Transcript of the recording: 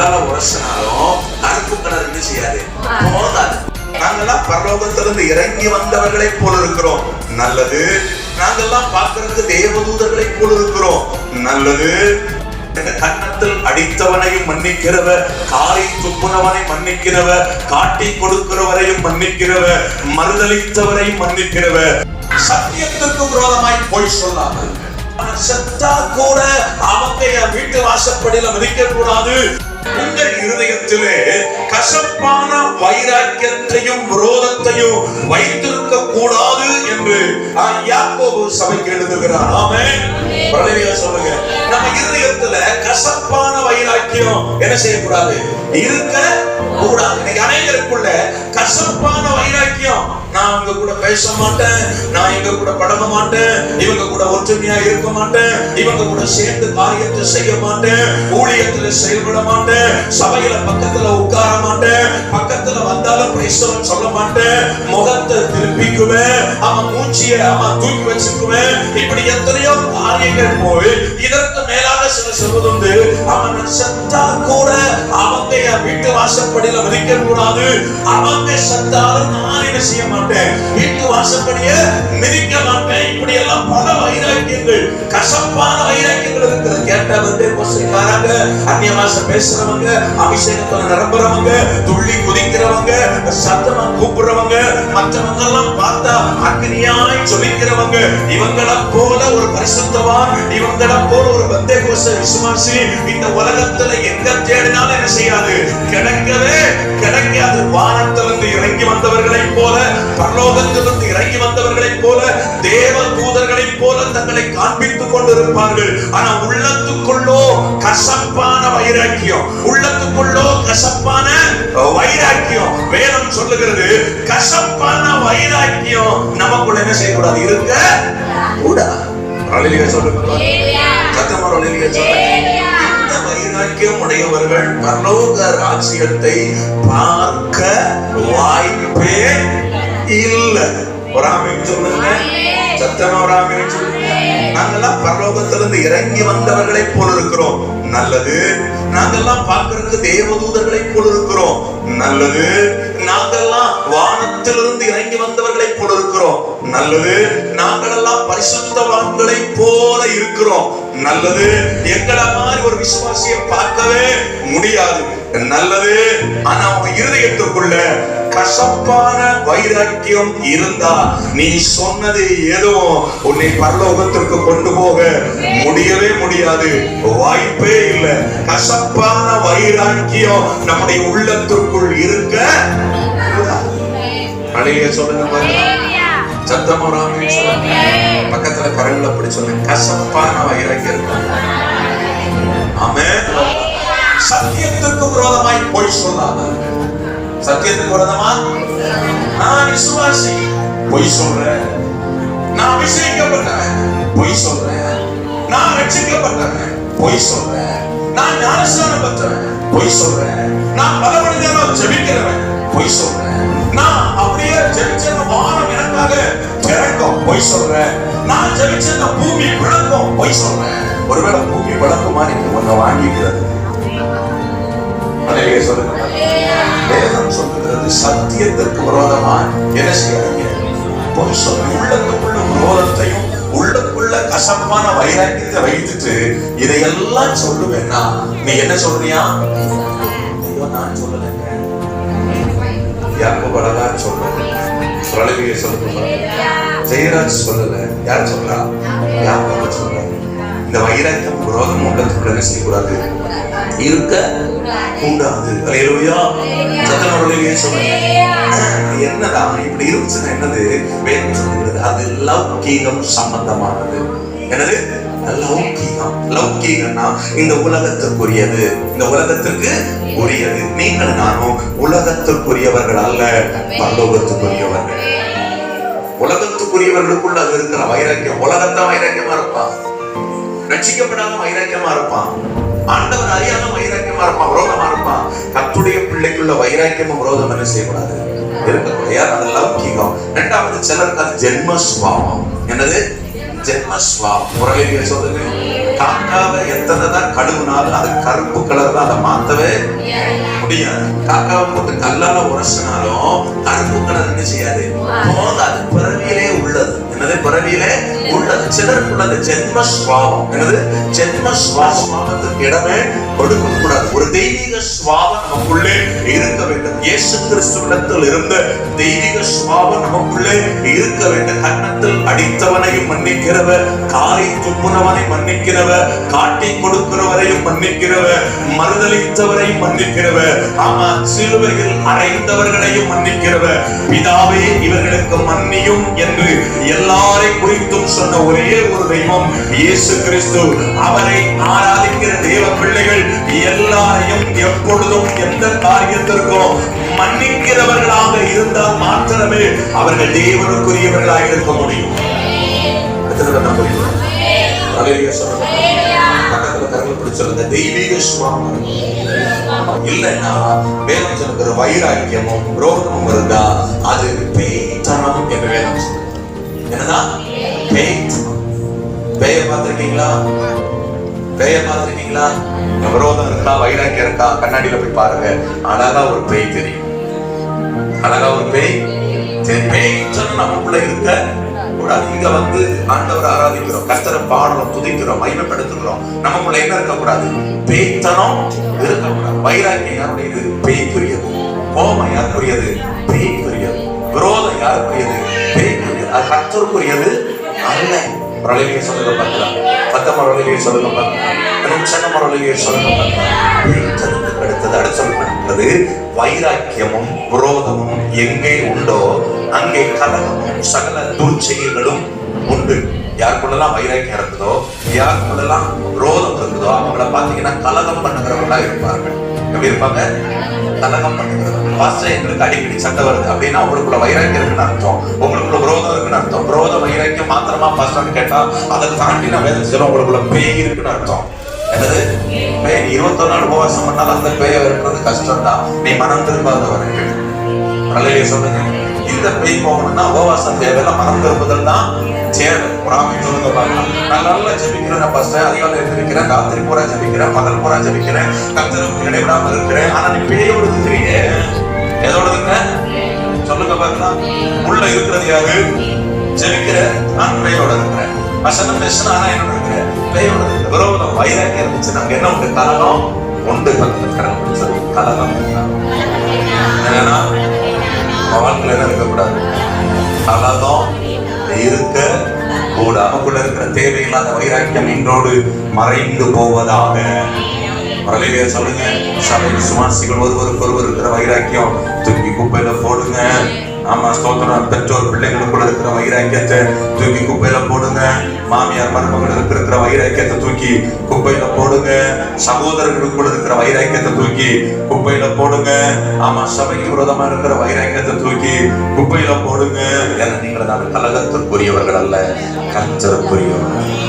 கல்லால உரசினாலும் கருப்பு கலர் என்ன செய்யாது, போகாது. நாங்கெல்லாம் பரலோகத்திலிருந்து இறங்கி வந்தவர்களை போல இருக்கிறோம், நல்லது. நாங்கெல்லாம் பார்க்கறதுக்கு தேவதூதர்களை போல இருக்கிறோம், நல்லது. கன்னத்தில் அடித்தவனையும் மன்னிக்கிறவ, காலை துப்புனவனை மன்னிக்கிறவ, காட்டி கொடுக்கிறவரையும் மன்னிக்கிறவ, மறுதளித்தவரையும் மன்னிக்கிறவ, சத்தியத்திற்கு விரோதமாய் போய் சொல்லாமல் செத்தா கூட அவங்க வீட்டு வாசப்படியில மதிக்க கூடாது. உங்கள் இருதயத்திலே கசப்பான வைராக்கியத்தையும் விரோதத்தையும் வைத்திருக்க கூடாது என்று யாக்கோபு சபைக்கு எழுதுகிறார். ஆமென். ஹல்லேலூயா சொல்லுங்க. நம்ம இருதயத்துல கசப்பான வைராக்கியம் என்ன செய்யக்கூடாது, இருக்க கூடாது. இன்னைக்கு அநேகருக்குள்ள கசப்பான வைராக்கியம், நான் இவங்க கூட பேச மாட்டேன், நான் இவங்க கூட பழக மாட்டேன், இவங்க கூட ஒற்றுமையா இருக்க மாட்டேன், இவங்க கூட சேர்ந்து காரியத்தை செய்ய மாட்டேன், ஊழியத்துல செயல்பட மாட்டேன், சபையில பக்கத்துல உட்கார மாட்டேன், பக்கத்துல வந்தாலும் கிறிஸ்தவன் சொல்ல மாட்டேன், முகத்தை திருப்பிக்குவேன், அவன் மூச்சியை அவன் தூக்கி வச்சுக்குவேன். இப்படி எத்தனையோ காரியங்கள் போய் இதற்கு மேலாக சில சொல்வதுண்டு. அவன் செத்தா கூட அவங்க வீட்டு வாசப்படியில மதிக்க கூடாது, அவங்க செத்தாலும் நான் என்ன செய்ய மாட்டேன், வீட்டு வாசப்படிய மிதிக்க மாட்டேன். இப்படி எல்லாம் பல வைராக்கியங்கள், கசப்பான வைராக்கியங்கள் இருக்கிறது. கேட்டா வந்து கொசைக்காரங்க, அந்நிய பாஷை பேசுறவங்க, அபிஷேகத்துல நிரம்புறவங்க, துள்ளி குதிக்கிறவங்க, சத்தமா கூப்பிடுறவங்க, மற்றவங்க எல்லாம் பார்த்தா அக்னியாய் ஜொலிக்கிறவங்க, இவங்கள போல ஒரு பரிசுத்தவான், இவங்கள போல ஒரு பெந்தேகோஸ்த விசுவாசி இந்த உலகத்துல எங்க தேடினாலும் என்ன செய்யாது, கிடைக்கவே கிடைக்காது. வானத்திலிருந்து இறங்கி வந்தவர்களை போல, பரலோகத்திலிருந்து இறங்கி வந்தவர்களை போல, தேவ தூதர்களை போல தங்களை காண்பித்துக் கொண்டிருப்பார்கள். ஆனா உள்ளத்துக்குள்ளோ கசப்பான வைராக்கியம், உள்ளத்துக்குள்ளோ கசப்பான வைராக்கியம். வேதம் சொல்லுகிறது, கசப்பான வைராக்கியம் நமக்குள்ள என்ன செய்யக்கூடாது, இருக்க கூடாது. ஹல்லேலூயா சொல்லுங்க. சத்தமா ஹல்லேலூயா சொல்லுங்க. இந்த வைராக்கியம் உடையவர்கள் பரலோக ராஜ்யத்தை பார்க்க வாய்ப்பே இல்லை. ஒரு ஆமென் சொல்லுங்க. சத்தமா ஒரு ஆமென் சொல்லுங்க. நாங்கெல்லாம் பரலோகத்திலிருந்து இறங்கி வந்தவர்களை போல இருக்கிறோம், நல்லது. நாங்கெல்லாம் பார்க்கறதுக்கு தேவதூதர்களை போல இருக்கிறோம், நல்லது. நாங்கெல்லாம் வானத்திலிருந்து இறங்கி வந்தவர்களை போல இருக்கிறோம், நல்லது. நாங்களெல்லாம் பரிசுத்தவான்களை போல இருக்கிறோம், நல்லது. எங்களை மாதிரி ஒரு விசுவாசியை பார்க்கவே முடியாது, நல்லது. ஆனா உங்க இருதயத்துக்குள்ள கசப்பான வைராக்கியம் இருந்தா நீ சொன்னது எதுவும் உன்னை பரலோகத்திற்கு கொண்டு போக முடியவே முடியாது, வாய்ப்பே இல்லை. கசப்பான வைராக்கியம் நம்முடைய உள்ளத்திற்குள் இருக்க ஹல்லேலூயா சொல்லுங்க. சத்தமோராமே சொல்லுங்க. பக்கத்துல கரங்களை அப்படி சொல்லுங்க. கசப்பான வைராக்கியம். ஆமென். சத்தியத்திற்கு விரோதமாய் பொய் சொல்லாத. சத்தியத்துக்கு விரோதமா நான் விசுவாசி, பொய் சொல்றேன். நான் அபிஷேகிக்கப்பட்டவன், பொய் சொல்றேன். நான் ரட்சிக்கப்பட்டவன், பொய் சொல்றேன். நான் ஞானஸ்நானம் பெற்றவன், பொய் சொல்றேன். நான் பலவழியா ஜெபிக்கிறவன், பொய் சொல்றேன். நான் அப்படியே ஜெபிச்ச வானம் எனக்காக திறக்கும், பொய் சொல்றேன். நான் ஜெபிச்ச பூமி விளக்கும், பொய் சொல்றேன். ஒருவேளை பூமி விளக்குமா நீங்க ஒன்ன வாங்கிக்கிறது. ஹல்லேலூயா சொல்லுங்க. வேதம் சொல்லுகிறது, சத்தியத்திற்கு விரோதமா என்ன செய்யாதீங்க, பொய் சொல்லுங்க. உள்ளத்துக்குள்ள விரோதத்தையும் உள்ளுக்குள்ள கசப்பான வைராக்கியத்தை வைத்துட்டு இதையெல்லாம் சொல்லுவேன்னா நீ என்ன சொல்றியா, ஐயோ நான் சொல்லலைங்க, யாக்கோபு அழகா சொல்றது. ஹல்லேலூயா சொல்லுங்க. ஜெயராஜ் சொல்லல, யார் சொல்றா, யாக்கோபு சொல்ற. இந்த வைராக்கியம் விரோதம் உள்ளத்துக்குள்ள என்ன செய்யக்கூடாது, இருக்க கூடாது. ஹல்லேலூயா. சத்தமா ஹல்லேலூயா சொல்லுங்க. என்னடா இப்படி இருந்துச்சுன்னா என்னது, வேதம் சொல்லுகிறது அது லௌகீகம் சம்பந்தமானது. என்னது லௌகீகம். லௌகீகம்னா இந்த உலகத்திற்குரியது, இந்த உலகத்திற்கு உரியது. நீங்கள் நானும் உலகத்திற்குரியவர்கள் அல்ல, பரலோகத்துக்குரியவர்கள். உலகத்துக்குரியவர்களுக்குள்ள அது இருக்கிற வைராக்கியம், உலகத்தான் வைராக்கியமா இருப்பான், ரட்சிக்கப்படாத வைராக்கியமா இருப்பான், ஆண்டவர் அறியாத வைராக்கியமா இருப்பான், விரோதமா இருப்பான். கர்த்தருடைய பிள்ளைக்குள்ள வைராக்கியமும் விரோதம் என்ன செய்யக்கூடாது, இருக்கக்கூடிய. அது லௌகீகம். இரண்டாவது சிலருக்கு அது ஜென்மஸ்வாவம். என்னது ஜென்மஸ்வாவம். ஹல்லேலூயா சொல்லுங்க. காக்காவை எத்தனை தான் கழுவுனாலும் அது கருப்பு கலர்ல அதை மாத்தவே முடியாது. காக்காவை போட்டு கல்லால உரசினாலும் கருப்பு கலர் என்ன செய்யாது, போதாது. பிறவியிலே உள்ளது. என்னது? பிறவியிலே உள்ளது. சிலருக்குள்ளது ஜென்ம ஸ்வாவம். என்னது? ஜென்ம ஸ்வாவத்துக்கு இடமே கொடுக்க கூடாது. ஒரு தெய்வீக ஸ்வாவம் நமக்குள்ளே இருக்க வேண்டும். இயேசு கிறிஸ்துவிடத்தில் இருந்த தெய்வீக ஸ்வாவம் நமக்குள்ளே இருக்க வேண்டும். கன்னத்தில் அடித்தவனையும் மன்னிக்கிறவர், காலை துப்புனவனை மன்னிக்கிறவர், காட்டி கொடுக்கிறவரையும் மன்னிக்கிறவர், மறுதளித்தவரையும் மன்னிக்கிறவர், ஆமா சிலுவையில் அறைந்தவர்களையும் மன்னிக்கிறவர். பிதாவே இவர்களுக்கு மன்னியும் என்று எல்லாரை குறித்தும் சொன்ன ஒரே ஒரு தெய்வம் இயேசு கிறிஸ்து. அவரை ஆராதிக்கிற தேவ பிள்ளைகள் எல்லாரையும் எப்பொழுதும் எந்த காரியத்திற்கும் மன்னிக்கிறவர்களாக இருந்தால் மாத்திரமே அவர்கள் தேவனுக்குரியவர்களாக இருக்க முடியும். தெய்வீக சுவாமம் இல்லைன்னா வேதம் சொல்லுகிற வைராக்கியமும் விரோதமும் இருந்தா அது பேய்த்தனம் என்று வேதம் சொல்லுது. என்னதான் பேய்த்தனம்? பேய பார்த்திருக்கீங்களா? பேய பார்த்திருக்கீங்களா? விரோதம் இருக்கா, வைராக்கியம் இருக்கா? கண்ணாடியில போய் பாருங்க, அழகா ஒரு பேய் தெரியும். அழகா ஒரு பேய் தெரியும். பேய்த்தனம் நமக்குள்ள இருக்க கூடாது. இங்க வந்து ஆண்டவரை ஆராதிக்கிறோம், கர்த்தரை பாடுறோம், துதிக்கிறோம், மகிமைப்படுத்துகிறோம். நமக்குள்ள என்ன இருக்கக்கூடாது? பேய்த்தனம் இருக்கக்கூடாது. வைராக்கியம் யாருடையது? பேய்க்குரியது. கோபம் யாருக்குரியது? பேய்க்குரியது. விரோதம் யாருக்குரியது? பேய்க்குரியது. அது கர்த்தருக்குரியது அல்ல. மரளிலே சொல்லுங்க பார்க்கலாம், 10 மரளிலே சொல்லுங்க பார்க்கலாம், 5 மரளிலே சொல்லுங்க பார்க்கலாம். அடுத்து சொல்லப்படுகிறது வைராக்கியமும் விரோதமும் எங்கே உண்டோ அங்கே கலகமும் சகல துர்ச்செயல்களும் உண்டு. யாருக்குள்ளெல்லாம் வைராக்கியம் இருக்குதோ, யாருக்குள்ளெல்லாம் விரோதம் இருக்குதோ அவங்கள பாத்தீங்கன்னா கலகம் பண்ணுகிறவர்களா இருப்பார்கள். எப்படி இருப்பாங்க? கலகம் பண்ணுகிறவர்கள். பாஸ்டர் எங்களுக்கு அடிக்கடி சண்டை வருது அப்படின்னா உங்களுக்குள்ள வைராக்கியம் இருக்குன்னு அர்த்தம், உங்களுக்குள்ள விரோதம் இருக்குன்னு அர்த்தம். விரோத வைராக்கியம் மாத்திரமா பாஸ்டர்னு கேட்டா அதை தாண்டி நான் வேதம் சொல்ல உங்களுக்குள்ள பேய் இருக்குன்னு அர்த்தம். என்னது? பேய். 21 நாள் உபவாசம் பண்ணாலும் அந்த பேயை இருக்கிறது கஷ்டம் தான். நீ மனம் திரும்பாதவர்கள் நல்லையே சொல்லுங்க. இந்த பேய் போகணும்னா உபவாசம் தேவையில்ல, மனம் திரும்புதல் தான் தேவை. புறாமை சொல்லுங்க பார்க்கலாம். நான் நல்லா ஜெபிக்கிறேன், நான் ஃபர்ஸ்ட் அதிகாலை எழுந்திருக்கிறேன், ராத்திரி பூரா ஜெபிக்கிறேன், பகல் பூரா ஜெபிக்கிறேன், கர்த்தருக்கு இடைவிடாமல் இருக்கிறேன். ஆனா நீ பேயோடு இருக்கிறீங்க. எதோடுங்க சொல்லுங்க பார்க்கலாம். உள்ள இருக்கிறது யாரு? ஜெபிக்கிற நான் பேயோட இருக்கிறேன். வசனம் பேசுனா ஆனா என்னோட இருக்கிறேன் பேயோட. விரோதம் வைராக்கியம் இருந்துச்சு. நமக்கு என்ன உண்டு? கலகம் உண்டு. கலகம் என்னன்னா வாழ்க்கையில என்ன இருக்கக்கூடாது? கலகம் இருக்க கூட. நமக்குள்ள இருக்கிற தேவையில்லாத வைராக்கியம் இன்றோடு மறைந்து போவதாக. மரளிலே சொல்லுங்க. சபை விசுவாசிகள் ஒருவருக்கு ஒருவர் இருக்கிற வைராக்கியம் தூக்கி குப்பையில போடுங்க. ஆமா ஸ்தோத்திரம். பெற்றோர் பிள்ளைகளுக்குள்ள இருக்கிற வைராக்கியத்தை தூக்கி குப்பையில போடுங்க. மாமியார் மருமகளுக்கு இருக்கிற வைராக்கியத்தை தூக்கி குப்பையில போடுங்க. சகோதரர்களுக்குள்ள இருக்கிற வைராக்கியத்தை தூக்கி குப்பையில போடுங்க. ஆமா சபைக்கு விரோதமா இருக்கிற வைராக்கியத்தை தூக்கி குப்பையில போடுங்க. ஏன்னா நீங்கள் தான் கலகத்திற்குரியவர்கள் அல்ல, கர்த்தருக்குரியவர்கள்.